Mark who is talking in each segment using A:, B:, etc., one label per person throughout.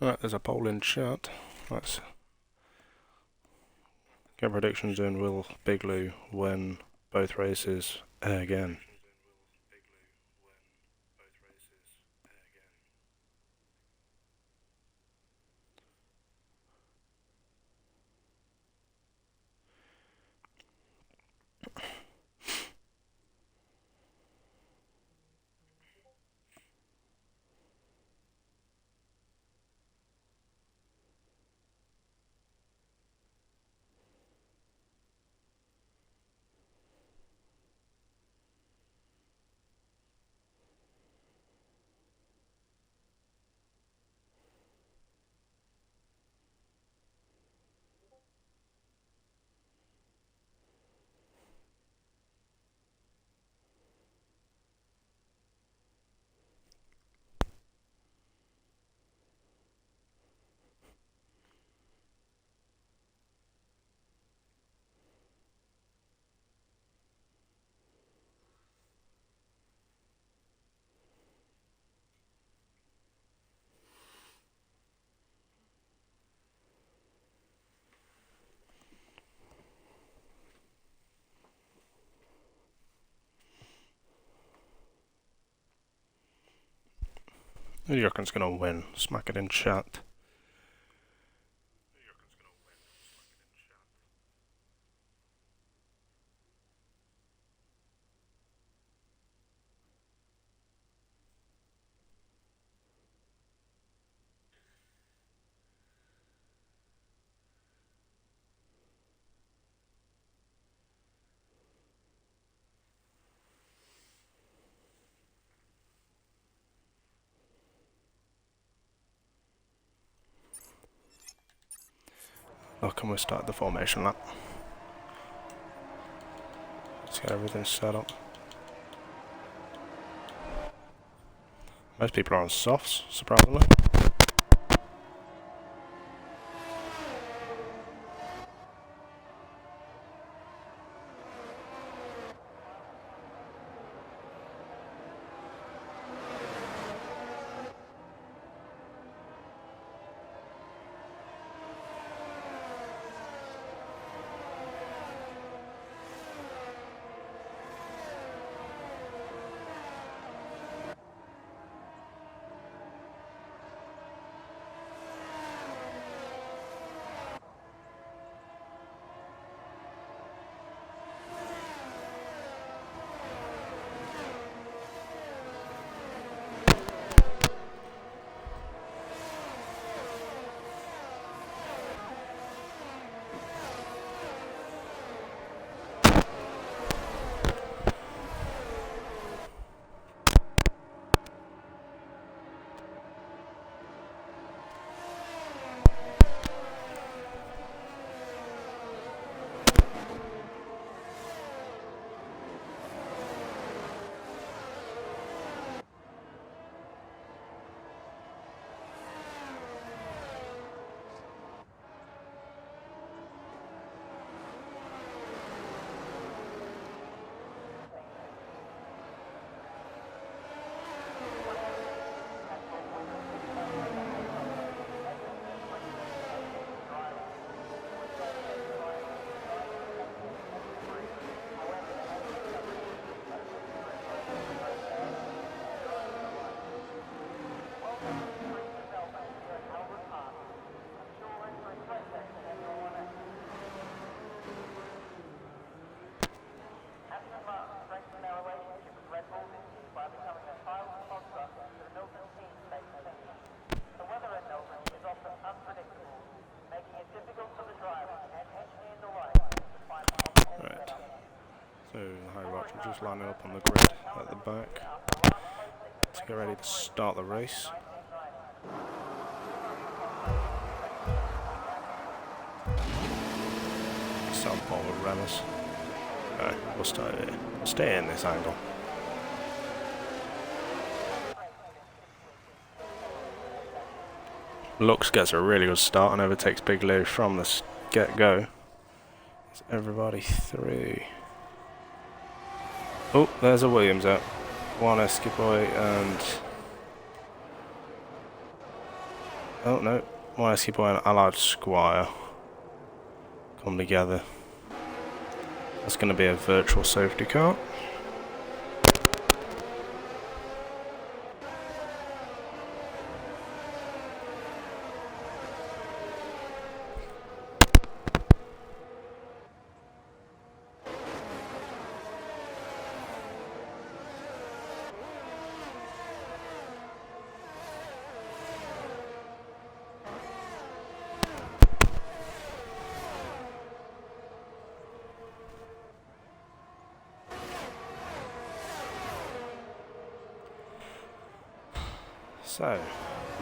A: Right, there's a poll in chat. Let's get predictions in. Will Big Lou win both races again? Who do you reckon's gonna win? Smack it in chat. Oh, can we start the formation lap? Let's get everything set up. Most people are on softs, surprisingly. just lining up on the grid at the back to get ready to start the race. Southpaw with Remus. No, we'll stay in this angle. Lux gets a really good start and overtakes Big Lou from the get-go. Is everybody through? Oh, there's a Williams out. One Esky Boy and... oh no, one Esky Boy and Allied Squire come together. That's going to be a virtual safety car. So,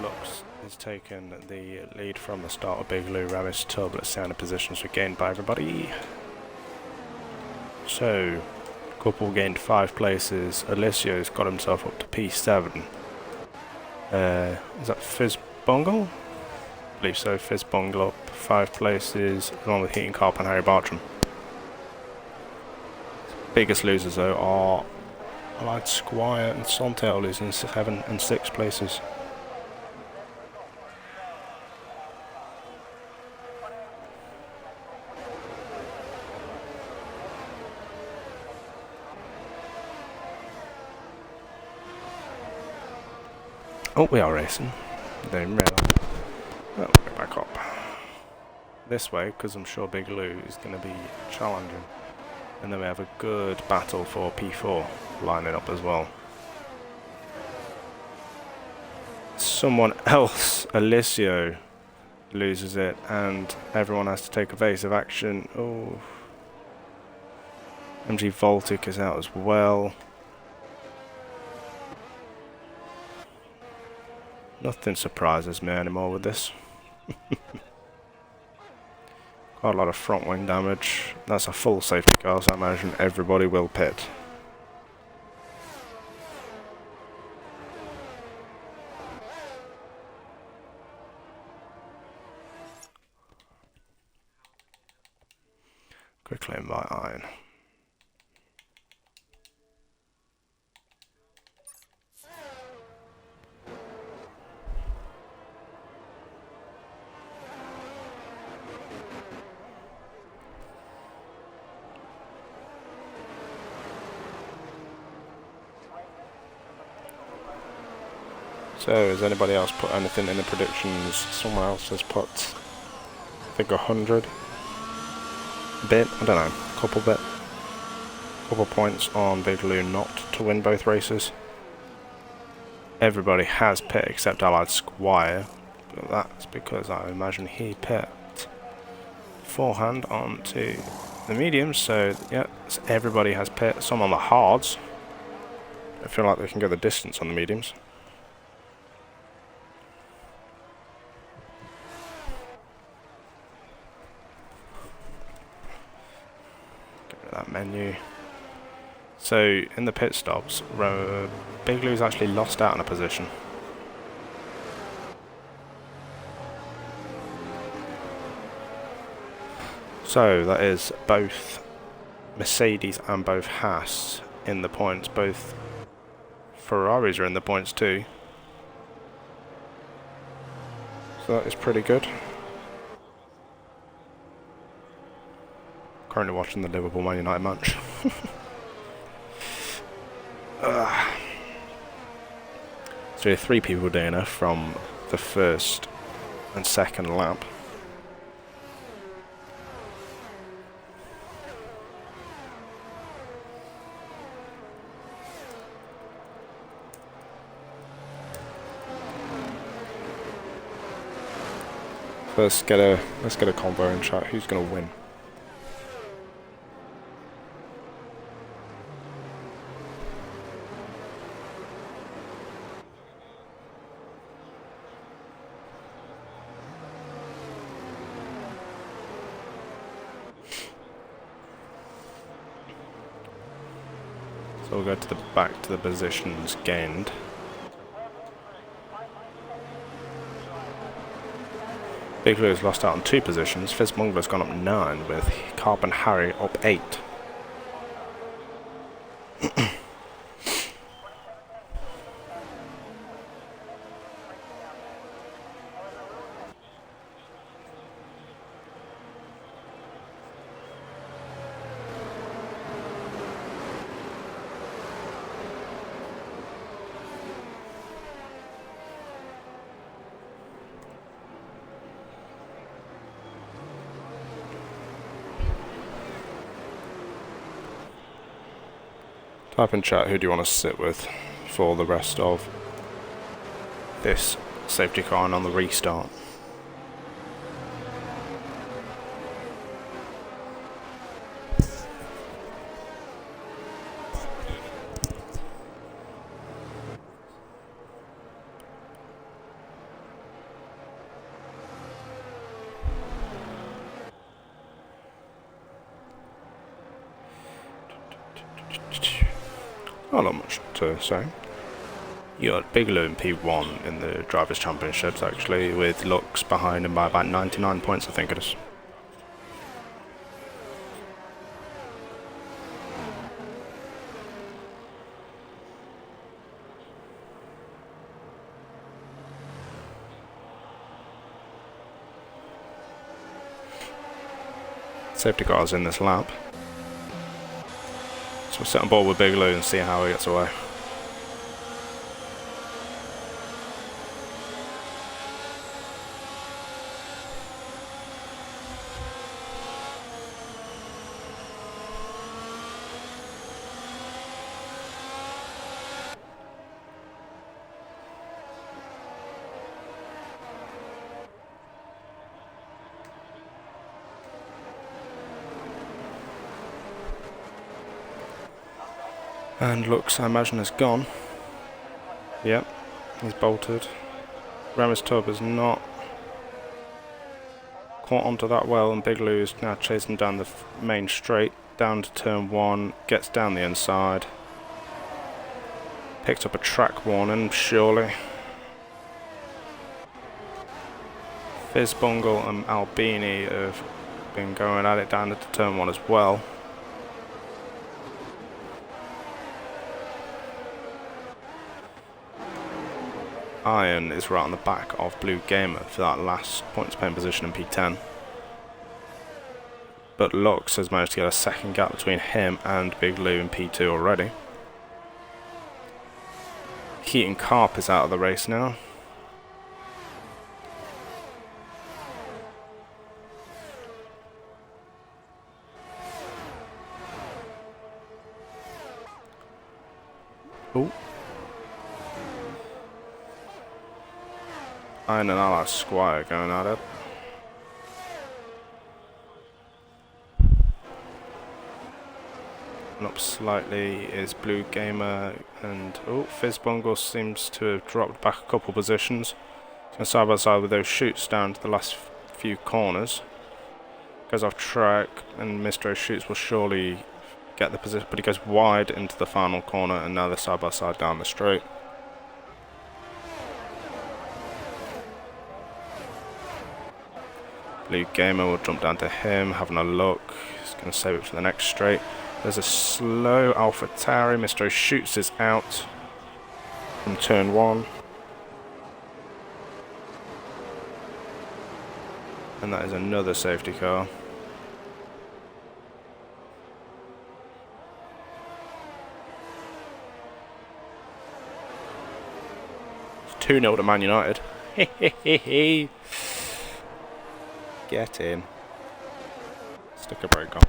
A: Lux has taken the lead from the start of Big Lou. Ramis, Turbulent Sound and positions were gained by everybody. So, couple gained 5 places. Alessio's got himself up to P7. Is that Fizz Bungle? I believe so. Fizz Bungle up 5 places, along with Heating Carp and Harry Bartram. Biggest losers though are Allied Squire and Sontail losing 7 and 6 places. Oh, we are racing. Didn't realise. Well, we'll get back up this way because I'm sure Big Lou is going to be challenging. And then we have a good battle for P4 lining up as well. Someone else, Alessio, loses it and everyone has to take evasive action. Oh, MG Voltic is out as well. Nothing surprises me anymore with this. Quite a lot of front wing damage. That's a full safety car, so I imagine everybody will pit. Quickly invite Iron. So, has anybody else put anything in the predictions? Someone else has put, I think, 100 bit, I don't know, couple points on Big Lou not to win both races. Everybody has pit except Allied Squire, but that's because I imagine he pit forehand onto the mediums, so yeah, everybody has pit. Some on the hards. I feel like they can go the distance on the mediums. That menu. So in the pit stops, Big Lou's actually lost out on a position. So that is both Mercedes and both Haas in the points. Both Ferraris are in the points too. So that is pretty good. Currently watching the Liverpool Man United match. So 3 people doing it from the first and second lap. Let's get a convo in chat. Who's going to win? So we'll go to the back to the positions gained. Big Lou's lost out on 2 positions. Fizzbungler's gone up 9 with Carp and Harry up 8. Type in chat who do you want to sit with for the rest of this safety car and on the restart. Not much to say. You got Big Lou in P1 in the Drivers' Championships, actually, with Lux behind him by about 99 points, I think it is. Safety cars in this lap. So we'll sit on board with Big Lou and see how he gets away. And Lux, I imagine, is gone. Yep, he's bolted. Remus Tub is not caught onto that well, and Big Lou's now chasing down the main straight, down to turn 1, gets down the inside. Picked up a track warning, surely. Fizzbungle and Albini have been going at it down to turn 1 as well. Iron is right on the back of Blue Gamer for that last points paying position in P10. But Lux has managed to get a second gap between him and Big Lou in P2 already. Heat and Carp is out of the race now. Oh. Iron and Ally Squire going at it. And up slightly is Blue Gamer, and Fizzbungle seems to have dropped back a couple positions. Going side by side with those shoots down to the last few corners. Goes off track, and Mr. Shoots will surely get the position, but he goes wide into the final corner, and now they're side by side down the straight. Blue Gamer will jump down to him, having a look. He's going to save it for the next straight. There's a slow Alpha Tauri. Mr. Shoots is out from turn 1. And that is another safety car. It's 2-0 to Man United. Get in. Stick a brake on.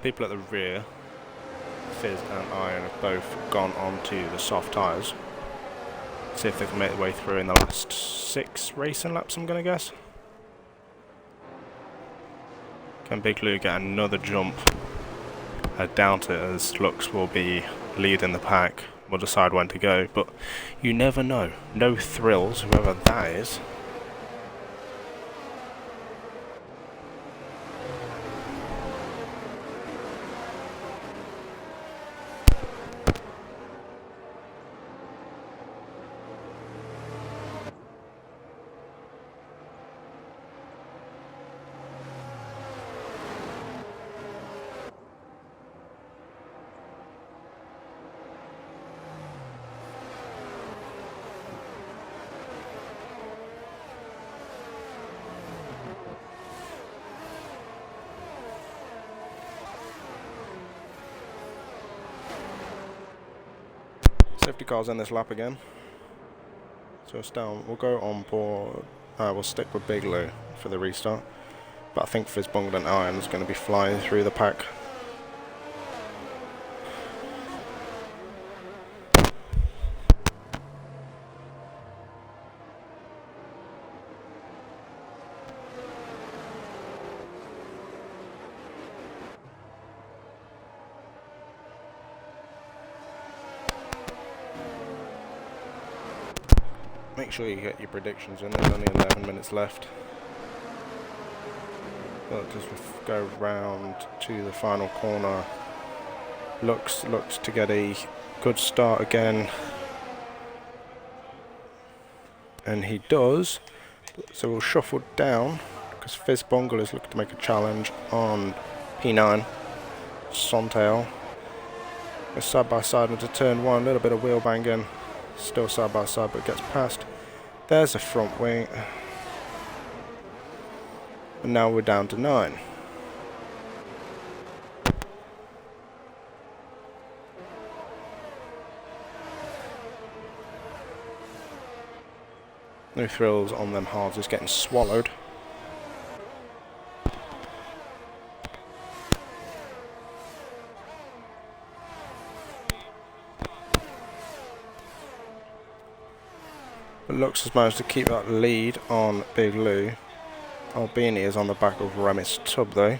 A: people at the rear, Fizz and Iron, have both gone onto the soft tyres. See if they can make their way through in the last 6 racing laps, I'm going to guess. Can Big Lou get another jump? I doubt it, as Lux will be leading the pack. We'll decide when to go, but you never know. No Thrills, whoever that is. Safety car's in this lap again. So it's down. We'll go on board. We'll stick with Big Lou for the restart. But I think Fizz Bungle and Iron is going to be flying through the pack. Make sure you get your predictions in. There's only 11 minutes left. But just go round to the final corner. Looks to get a good start again. And he does. So we'll shuffle down because Fizz Bungle is looking to make a challenge on P9. Sontail. We're side by side into turn 1. A little bit of wheel banging. Still side by side, but gets past. There's a front wing. And now we're down to 9. No Thrills on them hards, is getting swallowed. But Lux has managed to keep that lead on Big Lou. Albini is on the back of Remis Tub though.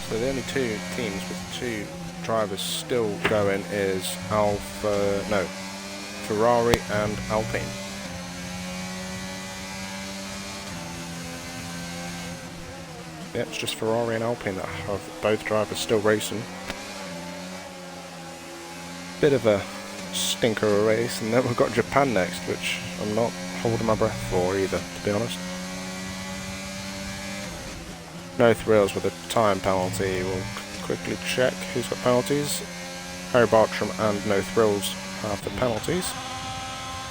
A: So the only 2 teams with 2 drivers still going is Ferrari and Alpine. Yeah, it's just Ferrari and Alpine that have both drivers still racing. Bit of a stinker of a race, and then we've got Japan next, which I'm not holding my breath for either, to be honest. No Thrills with a time penalty. We'll quickly check who's got penalties. Harry Bartram and No Thrills have the penalties.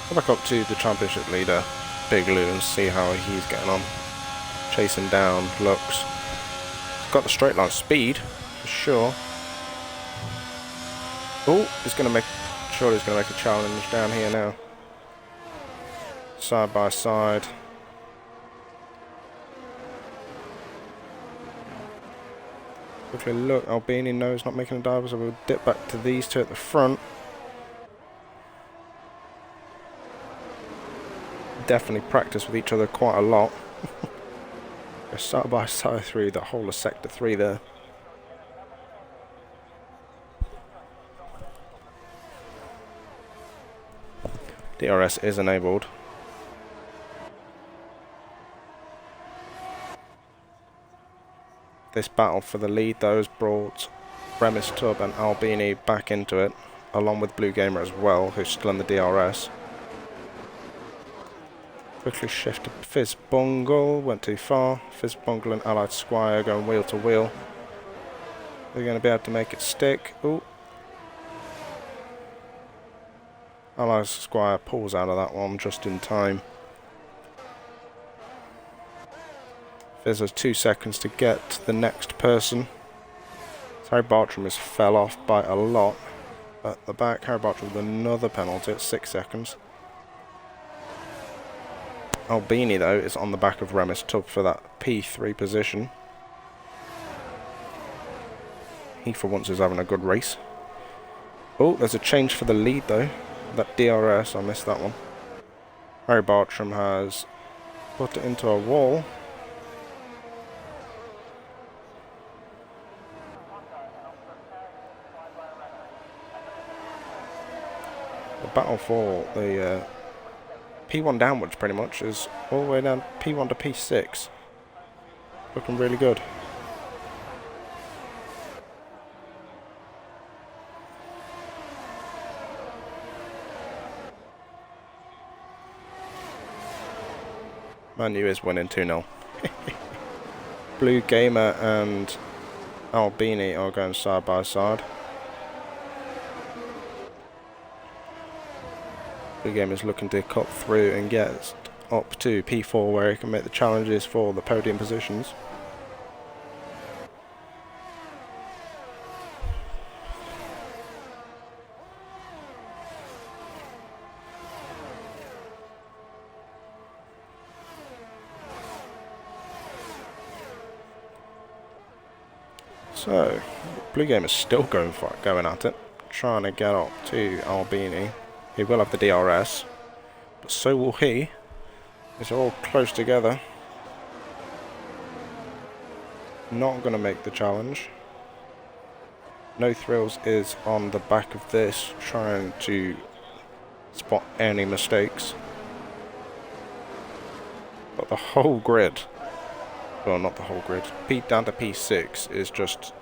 A: Go back up to the championship leader, Big Lou, and see how he's getting on. Chasing down Lux. He's got the straight line speed, for sure. Oh, he's going to make, surely he's going to make a challenge down here now. Side by side. Quickly look, Albini knows not making a dive, so we'll dip back to these 2 at the front. Definitely practice with each other quite a lot. They're side by side through the whole of sector 3 there. DRS is enabled. This battle for the lead though has brought Remis Tub and Albini back into it, along with Blue Gamer as well, who's still in the DRS. Quickly shift to Fizz Bungle. Went too far. Fizz Bungle and Allied Squire going wheel to wheel. They're going to be able to make it stick. Ooh. Allied Squire pulls out of that one just in time. Fizz has 2 seconds to get to the next person. Harry Bartram has fell off by a lot. At the back, Harry Bartram with another penalty at 6 seconds. Albini, though, is on the back of Remus Tubb for that P3 position. He, for once, is having a good race. Oh, there's a change for the lead, though. That DRS, I missed that one. Harry Bartram has put it into a wall. The battle for the P1 downwards, pretty much, is all the way down P1 to P6. Looking really good. Man U is winning 2-0. Blue Gamer and Albini are going side by side. Blue Gamer is looking to cut through and get up to P4 where he can make the challenges for the podium positions. So, Blue Game is still going at it, trying to get up to Albini. He will have the DRS, but so will he. It's all close together. Not going to make the challenge. No Thrills is on the back of this, trying to spot any mistakes. But the whole grid, well, not the whole grid, P down to P6 is just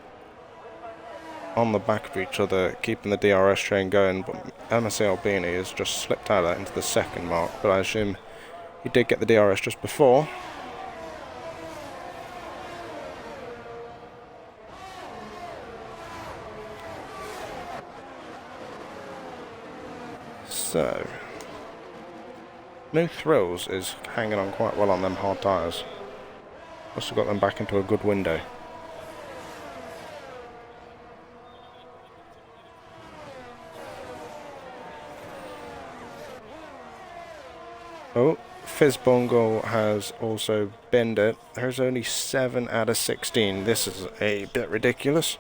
A: on the back of each other, keeping the DRS train going, but MSC Albini has just slipped out of that into the second mark, but I assume he did get the DRS just before. So, No Thrills is hanging on quite well on them hard tyres. Must have got them back into a good window. Oh, Fizz Bungle has also binned it. There's only 7 out of 16. This is a bit ridiculous,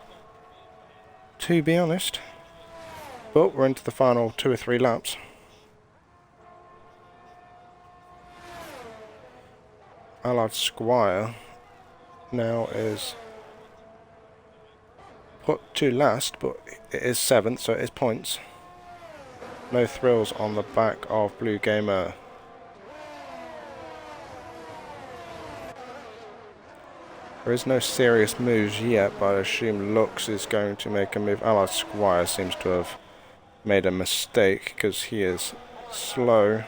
A: to be honest. But we're into the final 2 or 3 laps. Allied Squire now is put to last, but it is 7th, so it is points. No Thrills on the back of Blue Gamer. There is no serious moves yet, but I assume Lux is going to make a move. Allied Squire seems to have made a mistake because he is slow.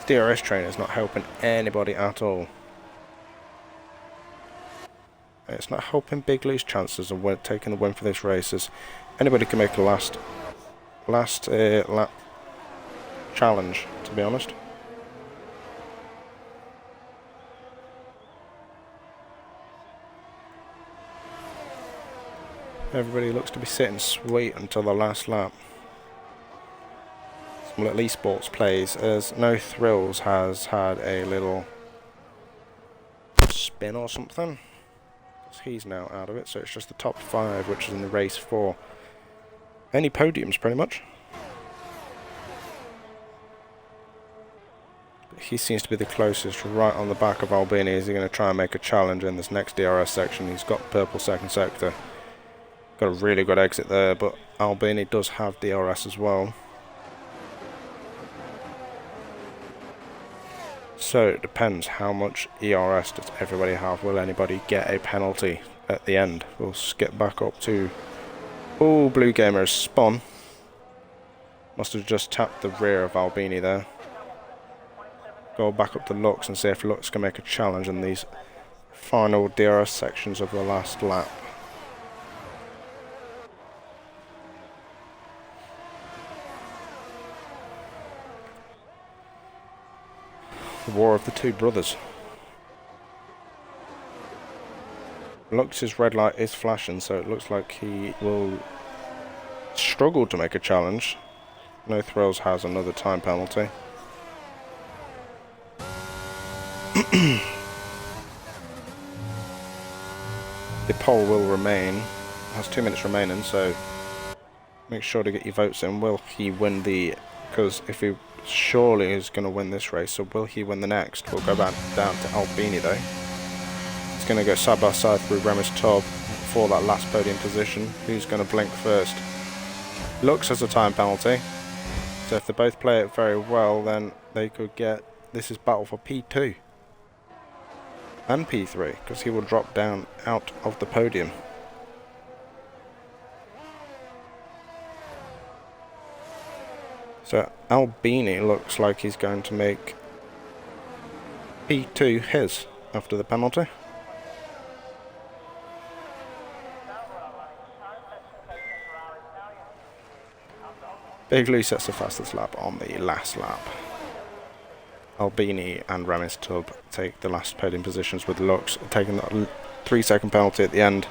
A: DRS train is not helping anybody at all. It's not helping Big Lou's chances of taking the win for this race, as anybody can make a last lap challenge, to be honest. Everybody looks to be sitting sweet until the last lap. Some little esports plays, as No Thrills has had a little spin or something. He's now out of it, so it's just the top 5 which is in the race for any podiums pretty much. But he seems to be the closest, right on the back of Albini. Is he going to try and make a challenge in this next DRS section? He's got purple second sector. Got a really good exit there, but Albini does have DRS as well. So it depends how much ERS does everybody have. Will anybody get a penalty at the end? We'll skip back up to... Oh, Blue Gamer has spun. Must have just tapped the rear of Albini there. Go back up to Lux and see if Lux can make a challenge in these final DRS sections of the last lap. The war of the two brothers. Lux's red light is flashing, so it looks like he will struggle to make a challenge. No Thrills has another time penalty. The poll will remain. It has 2 minutes remaining, so make sure to get your votes in. Will he win the... Because if he surely is going to win this race, so will he win the next? We'll go back down to Albini though. It's going to go side by side through Remus Tob for that last podium position. Who's going to blink first? Lux has a time penalty. So if they both play it very well, then they could get... This is battle for P2. And P3, because he will drop down out of the podium. So Albini looks like he's going to make P2 his after the penalty. Big Lou sets the fastest lap on the last lap. Albini and Remus Tub take the last podium positions, with Lux taking that 3-second penalty at the end.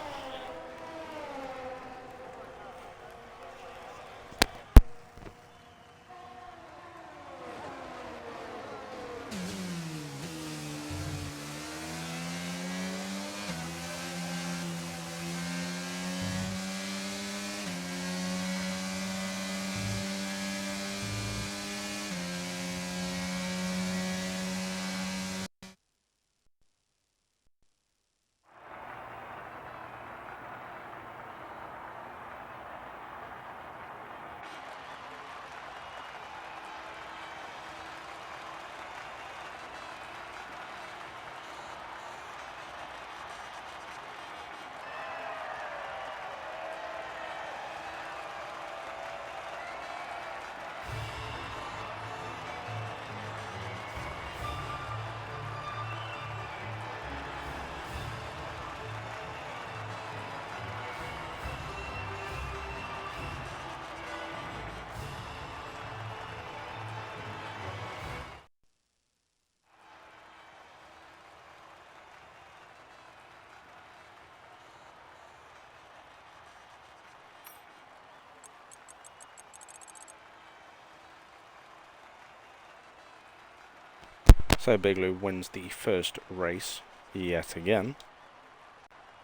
A: So Big Lou wins the first race yet again.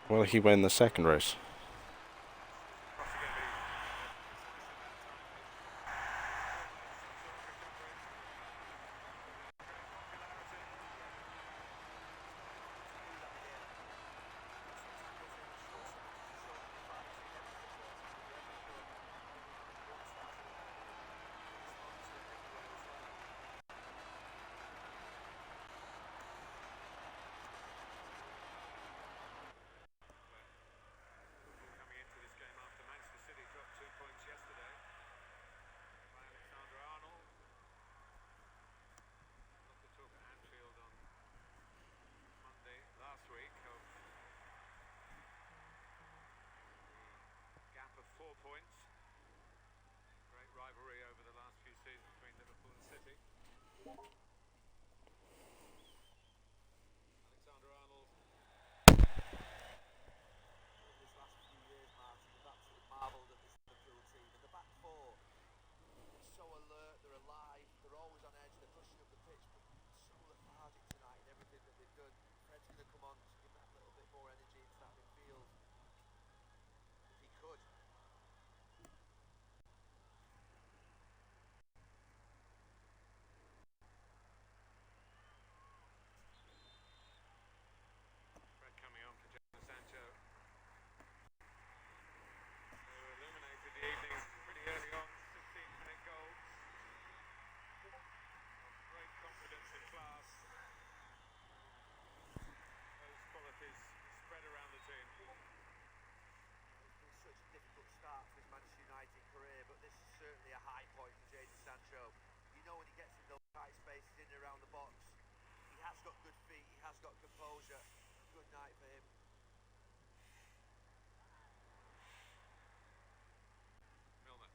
A: Will he win the second race?
B: got good feet, he has got composure. Good night for him.
C: Milner.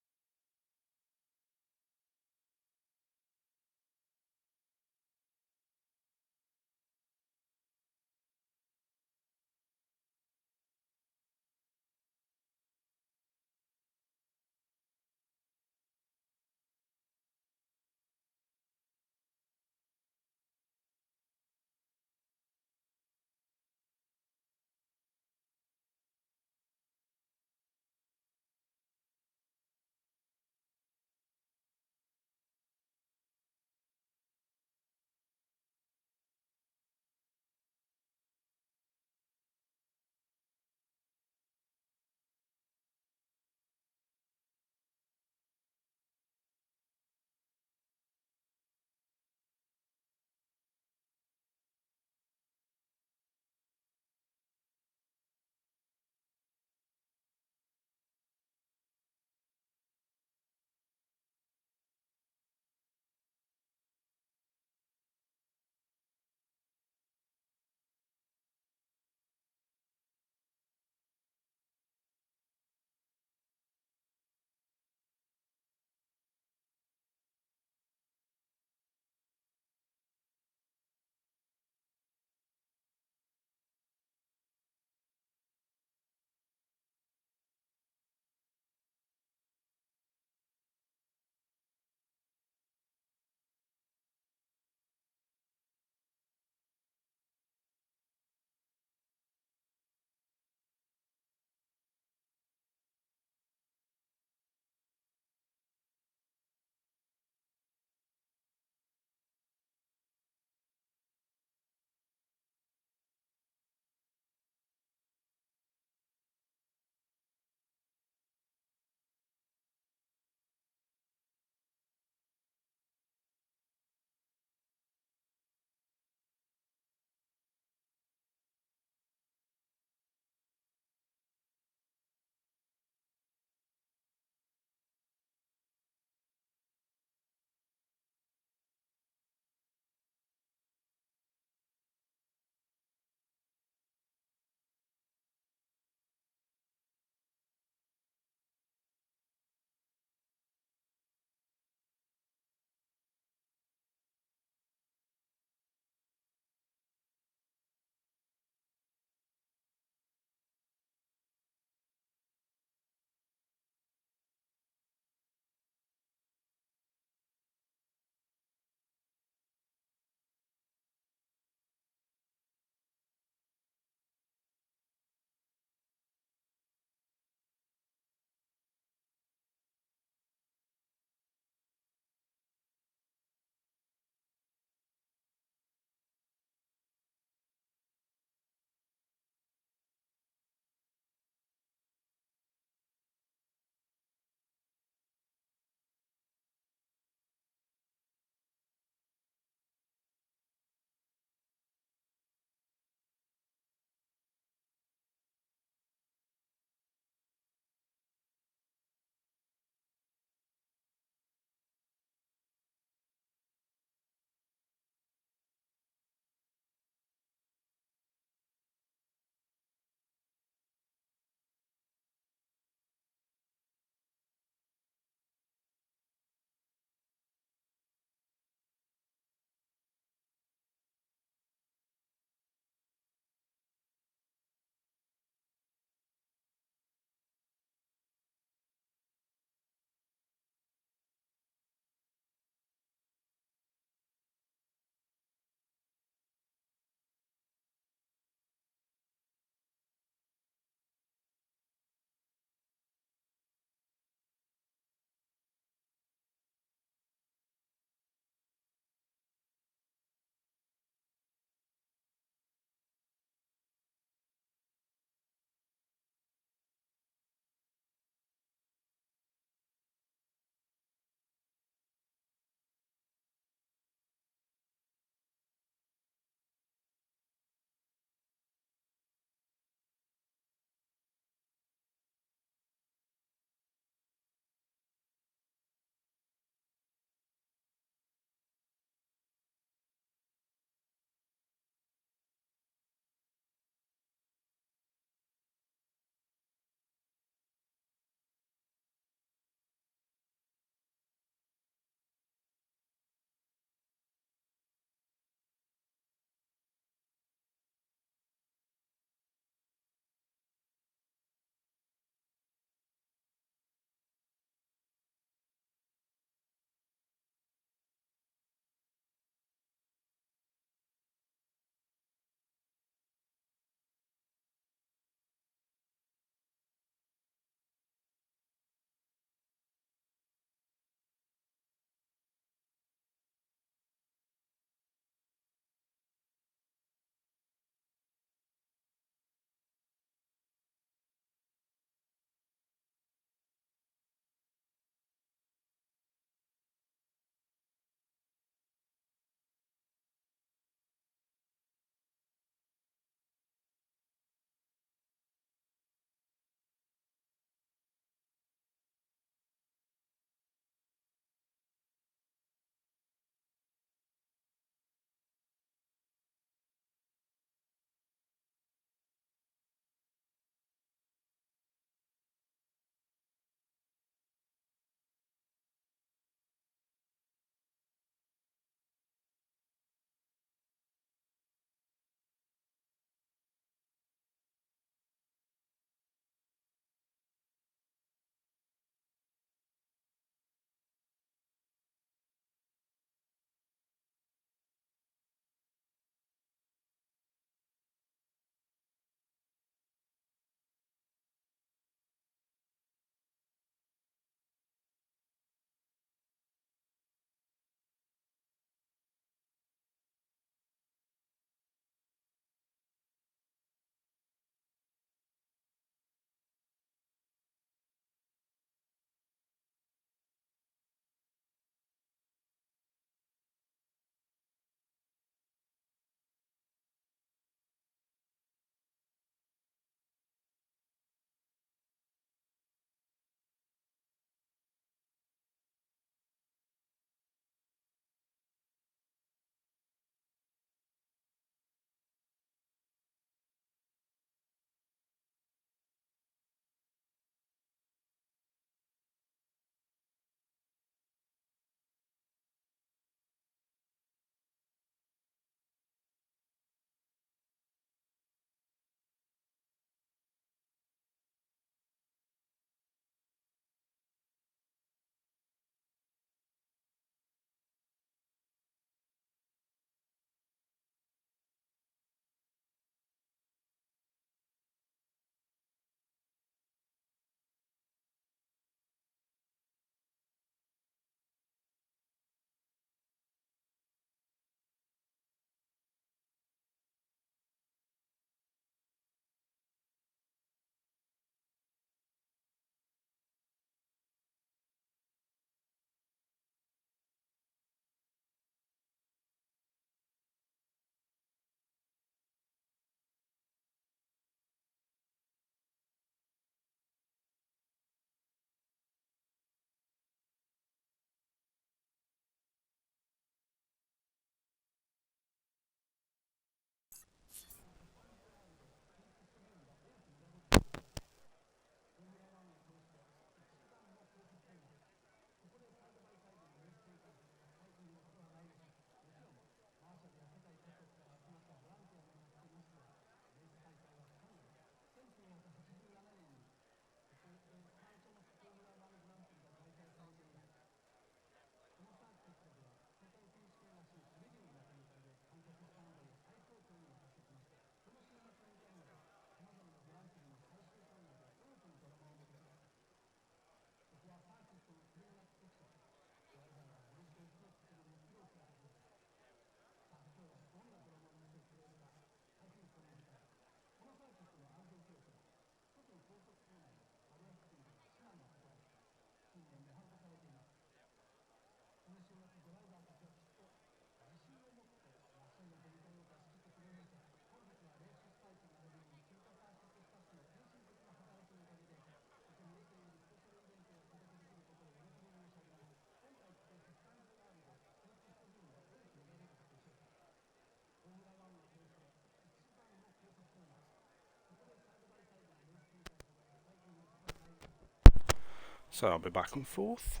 A: So I'll be back and forth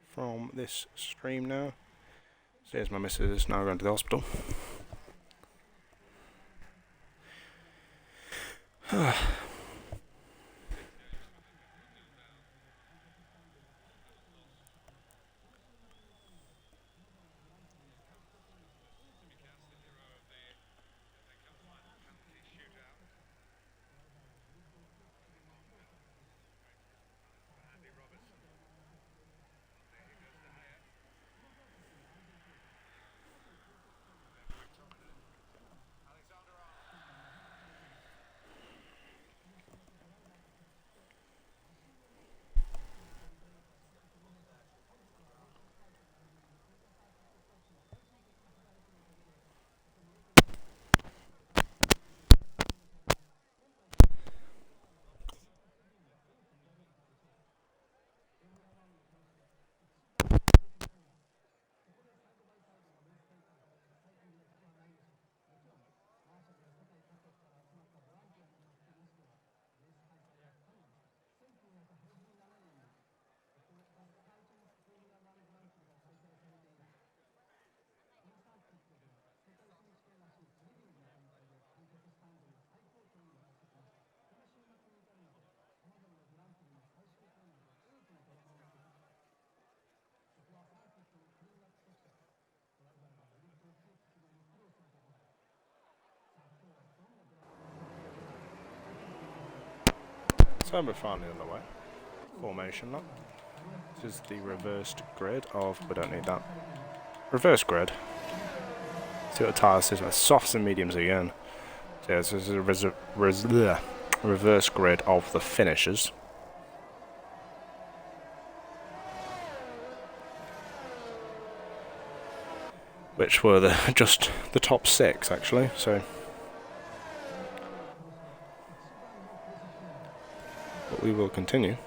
A: from this stream now. So here's my missus now going to the hospital. So we're finally on the way. Formation lock. This is the reversed grid of, we don't need that. Reverse grid. See what the tile says, softs and mediums again. So yeah, this is a reverse grid of the finishers. Which were just the top 6 actually, so. But we will continue.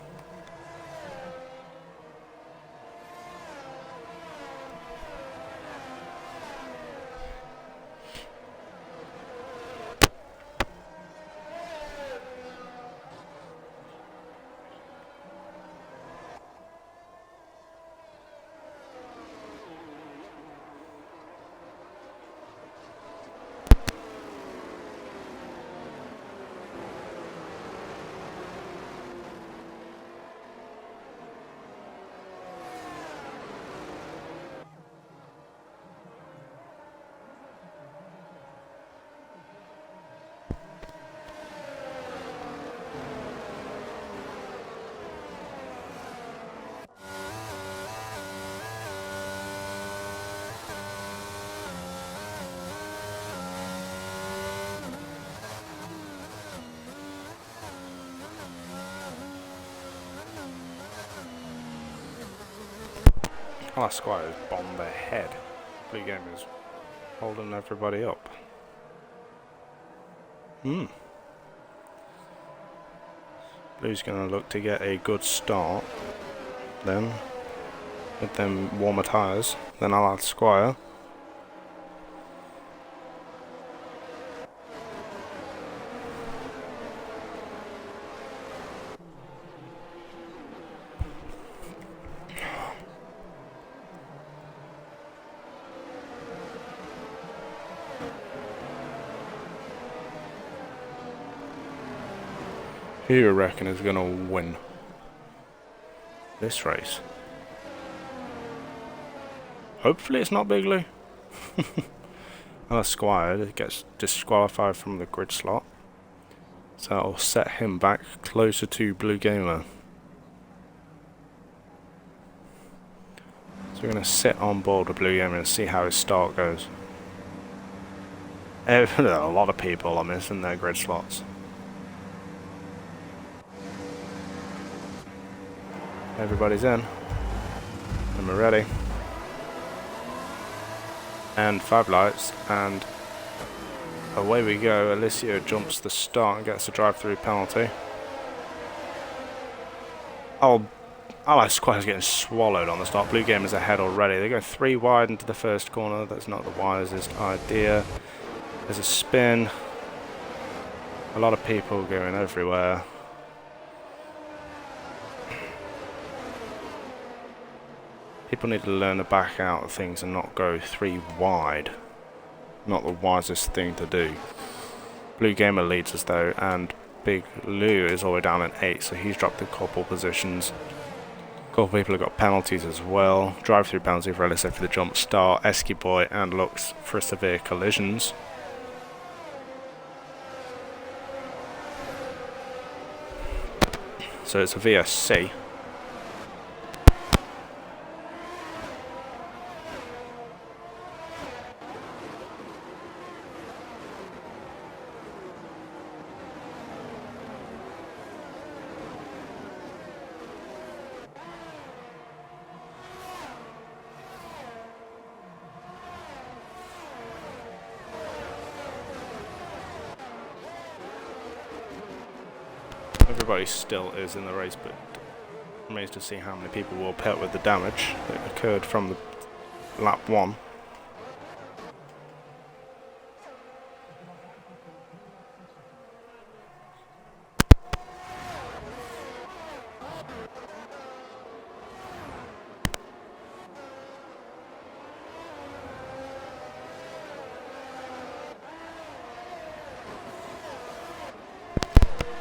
A: Our squad has bombed their head. Blue game is holding everybody up. Blue's going to look to get a good start. Then, with them warmer tyres. Then I'll add Squire. Who you reckon is going to win this race? Hopefully it's not Bigley. Unless Squire gets disqualified from the grid slot. So that'll set him back closer to Blue Gamer. So we're going to sit on board with Blue Gamer and see how his start goes. A lot of people are missing their grid slots. Everybody's in. And we're ready. And 5 lights, and away we go. Alicia jumps the start and gets a drive-through penalty. Oh, Ally Squire's getting swallowed on the start. Blue Game is ahead already. They go 3 wide into the first corner. That's not the wisest idea. There's a spin. A lot of people going everywhere. People need to learn to back out of things and not go 3 wide. Not the wisest thing to do. Blue Gamer leads us though, and Big Lou is all the way down in 8, so he's dropped a couple positions. A couple people have got penalties as well. Drive-through penalty for LSF for the jump start, Esky Boy and Lux for severe collisions. So it's a VSC. Everybody still is in the race, but remains to see how many people will pit with the damage that occurred from the lap 1.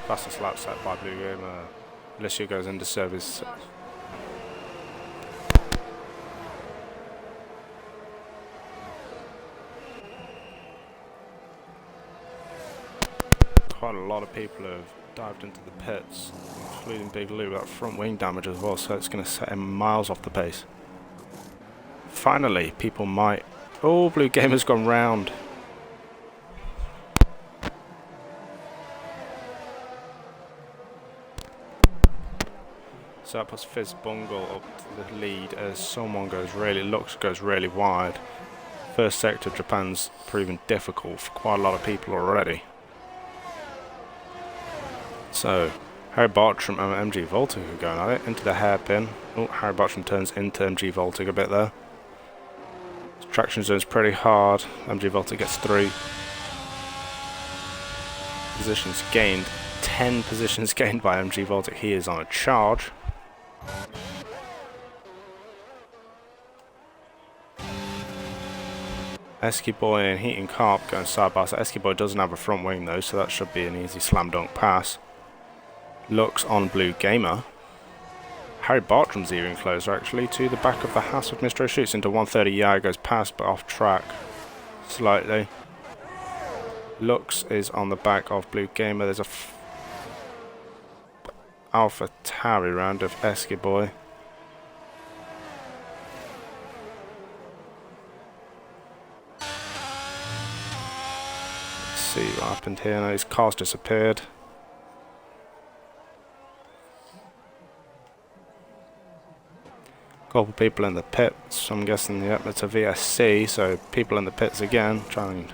A: Fastest lap set by Blue Gamer. Alicia goes into service. Quite a lot of people have dived into the pits, including Big Lou with that front wing damage as well, so it's going to set him miles off the pace. Finally, people might... Oh, Blue Gamer's gone round. So that puts Fizz Bungle up to the lead as someone Lux goes really wide. First sector of Japan's proven difficult for quite a lot of people already. So Harry Bartram and MG Voltic are going at it into the hairpin. Oh, Harry Bartram turns into MG Voltic a bit there. Traction zone's pretty hard. MG Voltic gets through. Positions gained. 10 positions gained by MG Voltic. He is on a charge. Esky Boy and Heating Carp going side by side. Esky Boy doesn't have a front wing though, so that should be an easy slam dunk pass. Looks on Blue Gamer. Harry Bartram's even closer actually to the back of the house of Mr. Shoots into 130. Yeah, goes past but off track slightly. Lux is on the back of Blue Gamer. There's a Alpha Tauri round of Esky Boy. Let's see what happened here. Now his car's disappeared. Couple people in the pits. I'm guessing yep, it's a VSC, so people in the pits again trying.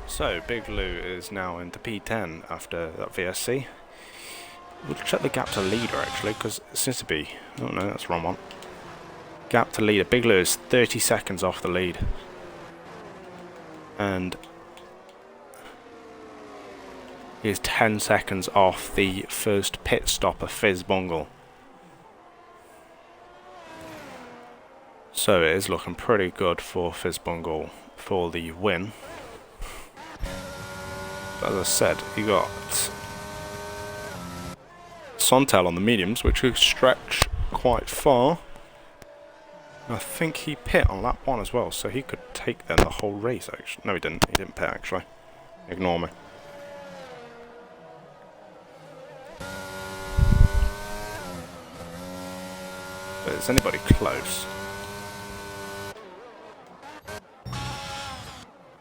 A: So, Big Lou is now into P10 after that VSC. We'll check the gap to leader actually, because it seems to be... Oh no, that's the wrong one. Gap to leader. Big Lou is 30 seconds off the lead. And he is 10 seconds off the first pit stop of Fizz Bungle. So it is looking pretty good for Fizz Bungle for the win. As I said, you got Sontel on the mediums, which could stretch quite far. I think he pit on lap 1 as well, so he could take then the whole race actually. No, he didn't. He didn't pit actually. Ignore me. But is anybody close?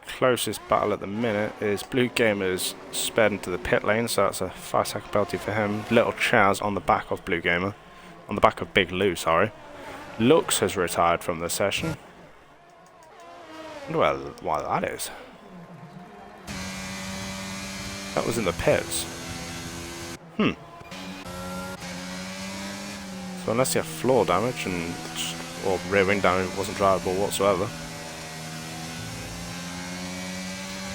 A: Closest battle at the minute is Blue Gamer's sped into the pit lane, so that's a 5-second penalty for him. Little Chaz on the back of Blue Gamer. On the back of Big Lou, sorry. Lux has retired from the session. I wonder why that is. That was in the pits. So unless you have floor damage or rear wing damage, it wasn't drivable whatsoever.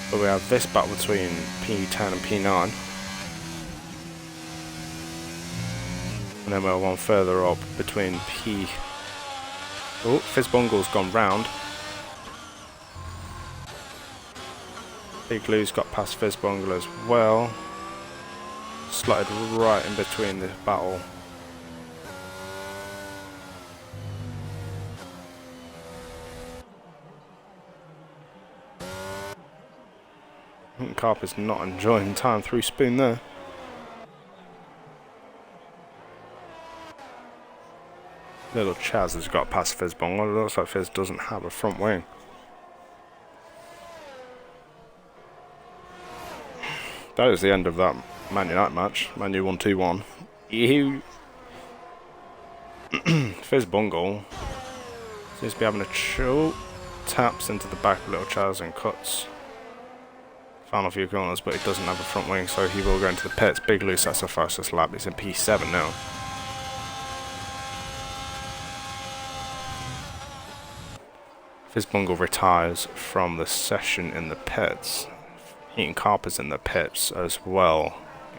A: But we have this battle between P10 and P9. And then we have one further up between P... Oh, Fizzbungle's gone round. Big Lou's got past Fizzbungle as well. Slotted right in between this battle. Carp is not enjoying time through Spoon there. Little Chaz has got past Fizzbungle. It looks like Fizz doesn't have a front wing. That is the end of that Man United match. Man U 1-2-1. Fizzbungle seems to be having a chill. Taps into the back of Little Chaz and cuts final few corners, but he doesn't have a front wing, so he will go into the pits. Big Lou sets the fastest lap. He's in P7 now. Fizzbungle retires from the session in the pits. Heaton Carper's in the pits as well.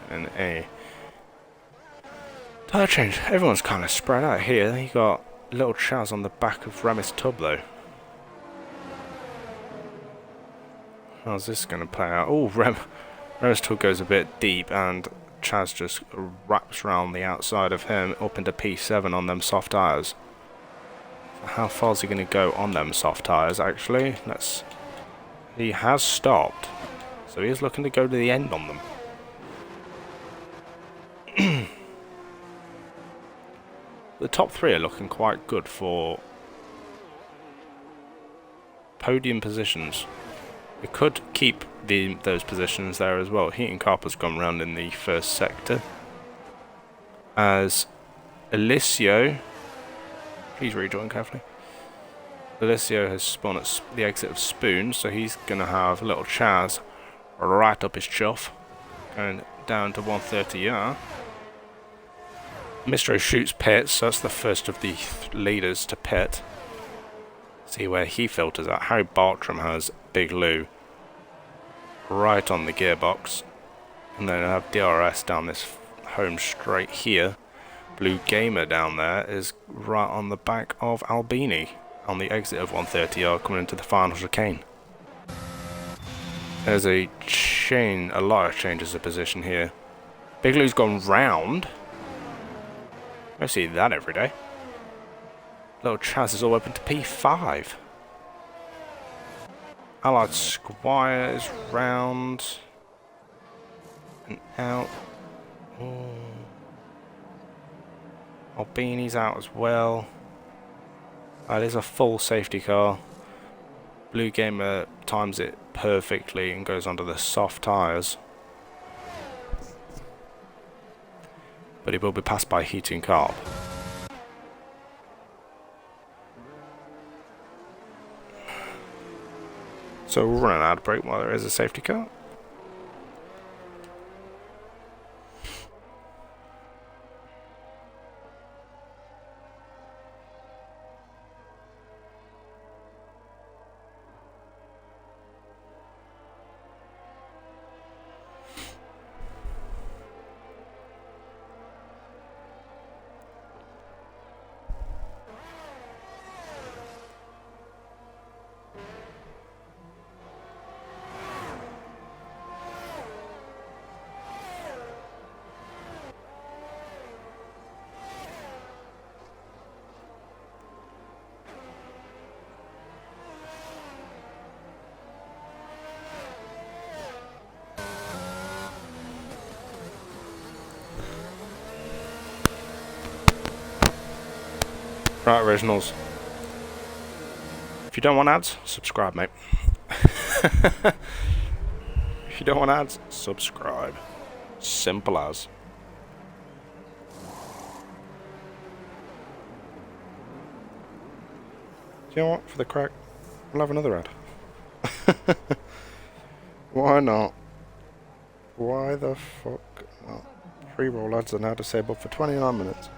A: In a tire change. Everyone's kind of spread out here. You got Little Chaz on the back of Remis Tub though. How's this going to play out? Oh, Remis Tub goes a bit deep and Chaz just wraps around the outside of him up into P7 on them soft tyres. How far is he going to go on them soft tyres actually? He has stopped. So he is looking to go to the end on them. The top three are looking quite good for podium positions. We could keep those positions there as well. Heaton Carper's gone round in the first sector. As Alicio, please rejoin carefully. Alicio has spun at the exit of Spoon, so he's going to have Little Chaz right up his chuff, going down to 130R. Mistro shoots pits, so that's the first of the leaders to pit. See where he filters out. Harry Bartram has Big Lou right on the gearbox, and then I have DRS down this home straight here. Blue Gamer down there is right on the back of Albini on the exit of 130R coming into the final chicane. There's a lot of changes of position here. Big Lou's gone round. I see that every day. Little Chaz is all open to P5. Allied Squire is round and out. Albini's out as well. That is a full safety car. Blue Gamer times it perfectly and goes onto the soft tyres. But he will be passed by Heating Carp. So we'll run an ad break while there is a safety car. Right, originals. If you don't want ads, subscribe, mate. If you don't want ads, subscribe. Simple as. Do you know what? For the crack, we'll have another ad. Why not? Why the fuck not? Pre-roll ads are now disabled for 29 minutes.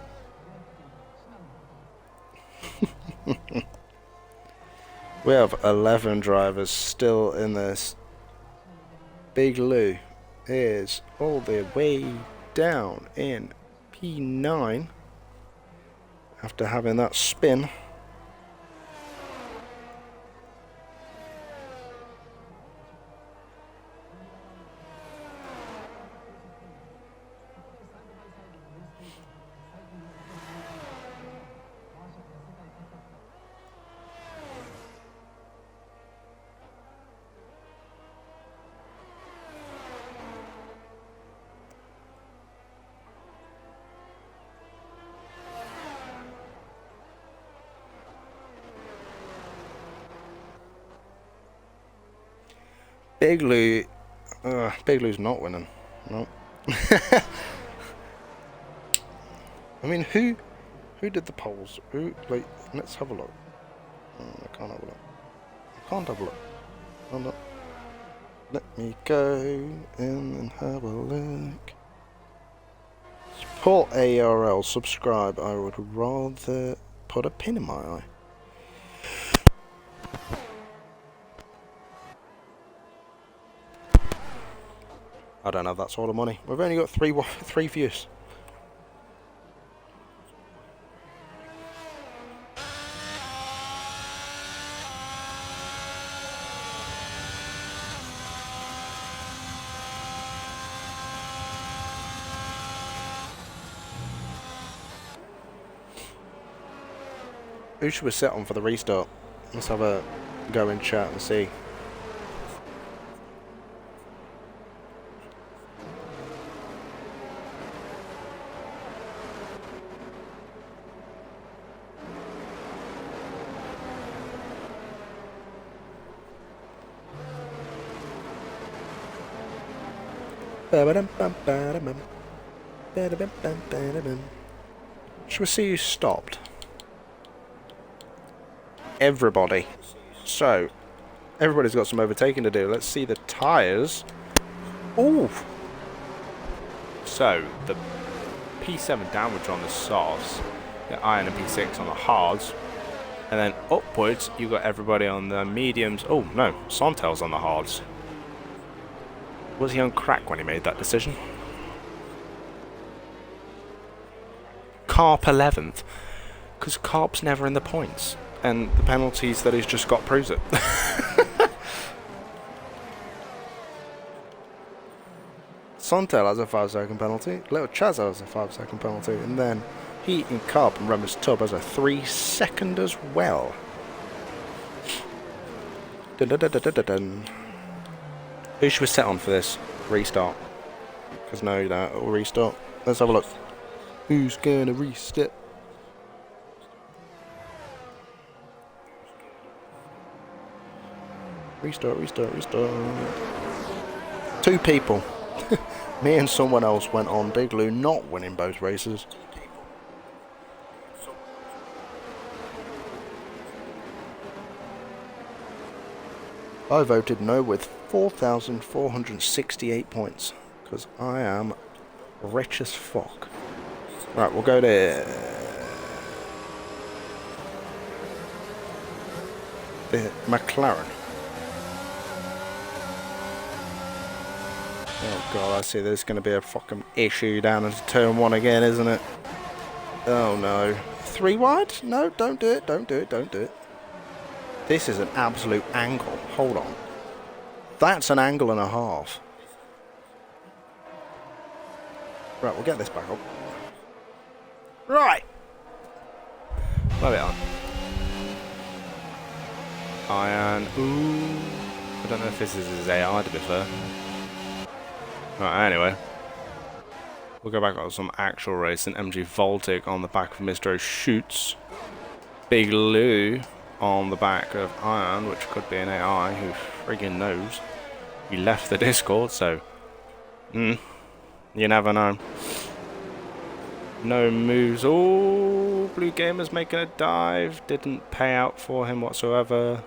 A: We have 11 drivers still in this. Big Lou is all the way down in P9 after having that spin. Big Lou's not winning. No. I mean, who did the polls? Let's have a look. I can't have a look. I can't have a look. Hold on. Let me go in and have a look. Support AERL, subscribe. I would rather put a pin in my eye. I don't have that sort of money. We've only got three views. Who should we set on for the restart? Let's have a go in chat and see. Should we see who stopped? Everybody. So, everybody's got some overtaking to do. Let's see the tyres. Ooh! So, the P7 downwards on the softs, the iron and P6 on the hards, and then upwards you got everybody on the mediums. Oh no, Sontel's on the hards. Was he on crack when he made that decision? Carp 11th, because Carp's never in the points, and the penalties that he's just got proves it. Sontel has a 5-second penalty, Little Chaz has a 5-second penalty, and then he and Carp and Remus Tubb has a 3-second as well. Dun, dun, dun, dun, dun, dun. Who should we set on for this restart? Because no, that will restart. Let's have a look. Who's gonna restart? Restart. Two people. Me and someone else went on Big Lou not winning both races. I voted no with 4,468 points because I am rich as fuck. Right, we'll go to the McLaren. Oh god, I see there's going to be a fucking issue down into turn 1 again, isn't it? Oh no. 3 wide? No, don't do it, don't do it. This is an absolute angle. Hold on. That's an angle and a half. Right, we'll get this back up. Right. Love it on. Iron. Ooh. I don't know if this is his AI, to be fair. Right, anyway. We'll go back on some actual racing. MG Voltic on the back of Mr. Shoots. Big Lou on the back of Iron, which could be an AI, who friggin' knows. He left the Discord, so you never know. No moves. Oh, Blue Gamer's making a dive. Didn't pay out for him whatsoever.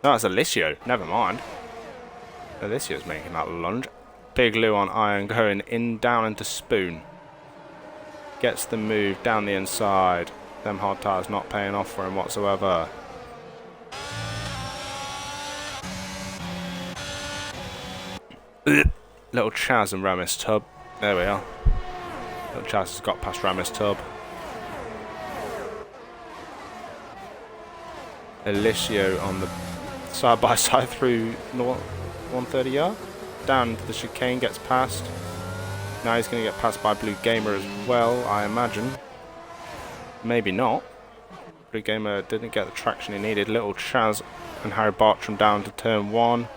A: No, it's Alicio. Never mind. Alicio's making that lunge. Big Lou on Iron going in, down into Spoon. Gets the move down the inside. Them hard tires not paying off for him whatsoever. Little Chaz and Ramis Tub. There we are. Little Chaz has got past Ramis Tub. Alicio on the side by side through 130 yard. Down to the chicane, gets past. Now he's going to get passed by Blue Gamer as well, I imagine. Maybe not. Blue Gamer didn't get the traction he needed. Little Chaz and Harry Bartram down to turn 1.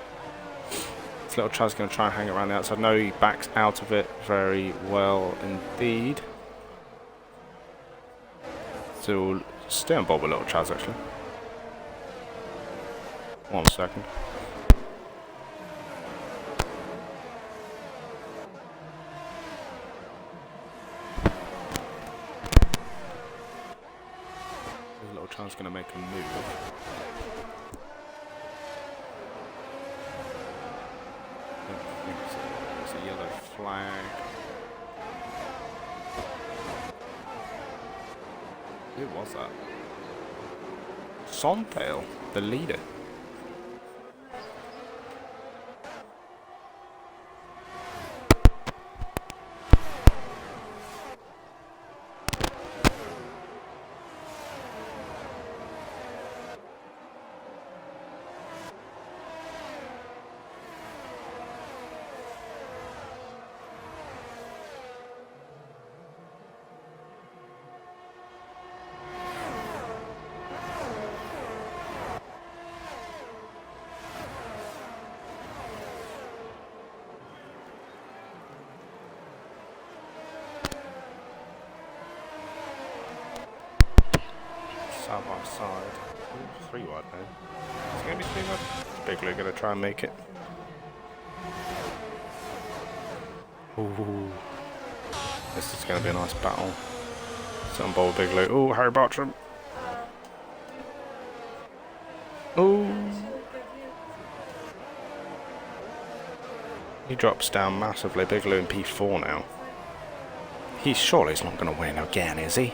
A: This Little Chaz going to try and hang it around the outside. No, he backs out of it very well indeed. So we'll stay on board with Little Chaz actually. 1 second. Little Chaz going to make a move. It's a yellow flag. Who was that? Sondale, the leader. Side by side. Ooh, 3 wide now. Is it going to be 3 wide? Big Lou going to try and make it. Ooh. This is going to be a nice battle. Sit on board Big Lou. Ooh, Harry Bartram. Ooh. He drops down massively. Big Lou in P4 now. He's surely not going to win again, is he?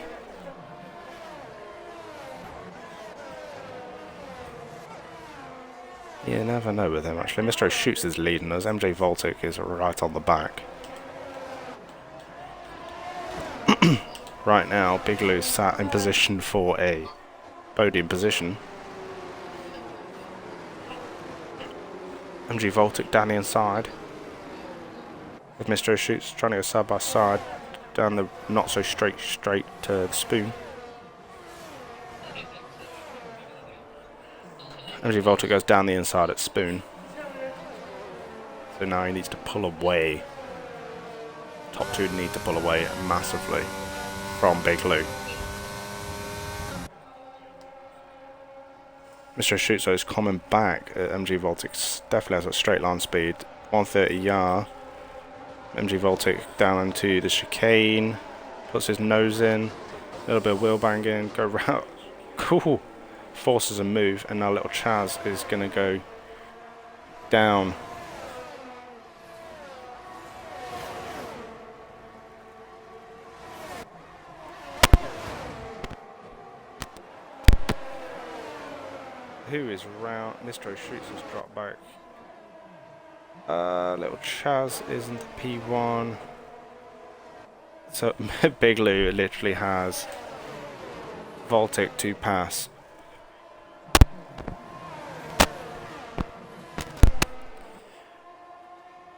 A: You never know with him actually. Mr. Shoots is leading us. MJ Voltic is right on the back. Right now, Big Lou's sat in position for a podium position. MG Voltic down the inside. With Mr. Shoots trying to go side by side down the not so straight to the Spoon. MG Voltic goes down the inside at Spoon. So now he needs to pull away. Top 2 need to pull away massively from Big Lou. Mr. Shutso is coming back. MG Voltic definitely has a straight line speed. 130 yard. MG Voltic down into the chicane. Puts his nose in. A little bit of wheel banging. Go round. Cool. Forces a move, and now Little Chaz is going to go down. Who is round? Mr. Shoots has dropped back. Little Chaz isn't the P1. So Big Lou literally has Voltic to pass.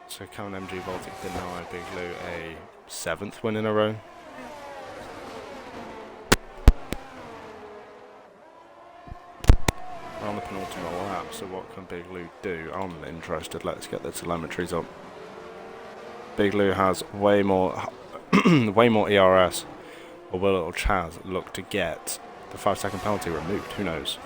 A: So can MG Voltic deny Big Lou a 7th win in a row? We're on the penultimate lap, so what can Big Lou do? I'm interested. Let's get the telemetries up. Big Lou has way more way more ERS. Or will Little Chaz look to get the 5-second penalty removed. Who knows?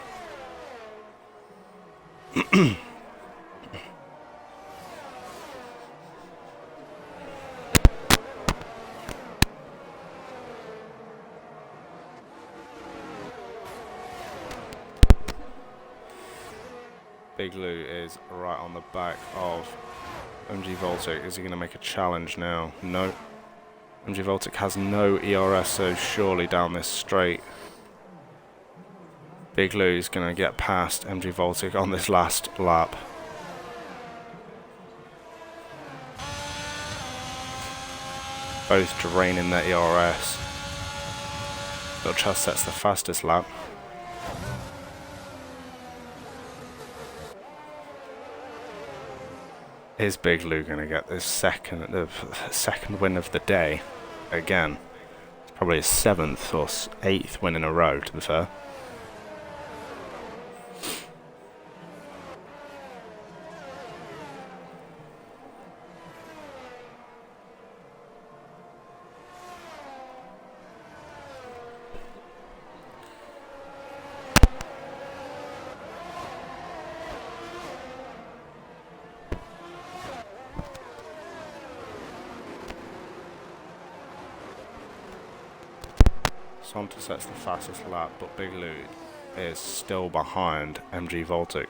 A: Big Lou is right on the back of MG Voltic. Is he going to make a challenge now? No. MG Voltic has no ERS, so surely down this straight. Big Lou is going to get past MG Voltic on this last lap. Both draining their ERS. Little Chaz sets the fastest lap. Is Big Lou going to get this second win of the day again? It's probably his 7th or 8th win in a row, to be fair. Santa sets the fastest lap, but Big Lou is still behind MG Voltic.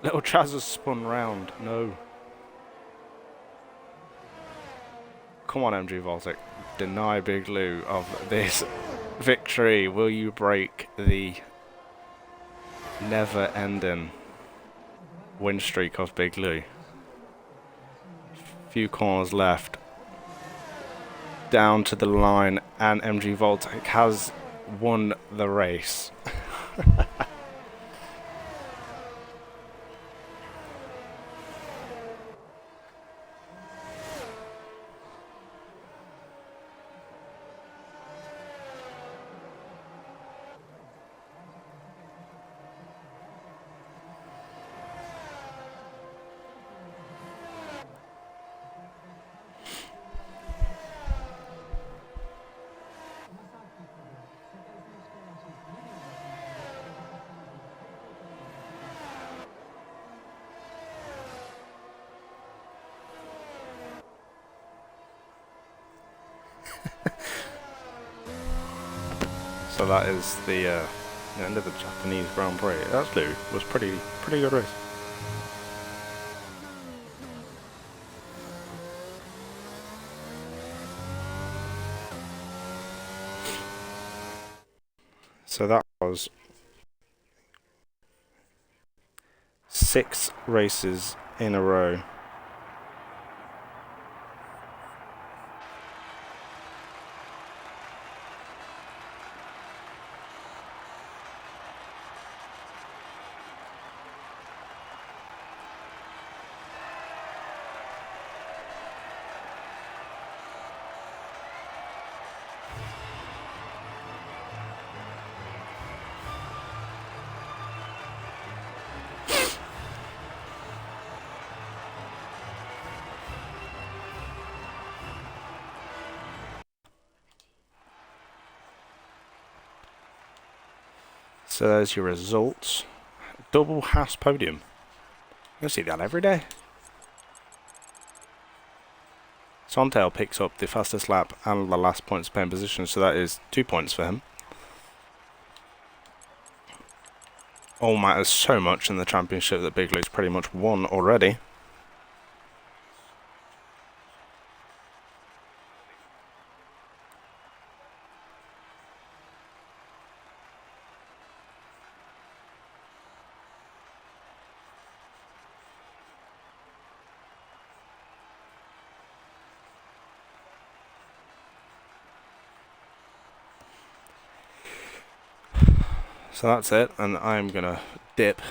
A: Little Chaz has spun round. No. Come on, MG Voltic. Deny Big Lou of this victory. Will you break the never-ending win streak of Big Lou? Few corners left. Down to the line, and MG Voltic has won the race. So that is the end of the Japanese Grand Prix. That was pretty good race. So that was 6 races in a row. So there's your results. Double Haas podium. You'll see that every day. Sontail picks up the fastest lap and the last points per position, so that is 2 points for him. All matters so much in the championship that Big Lou's pretty much won already. So that's it, and I'm gonna dip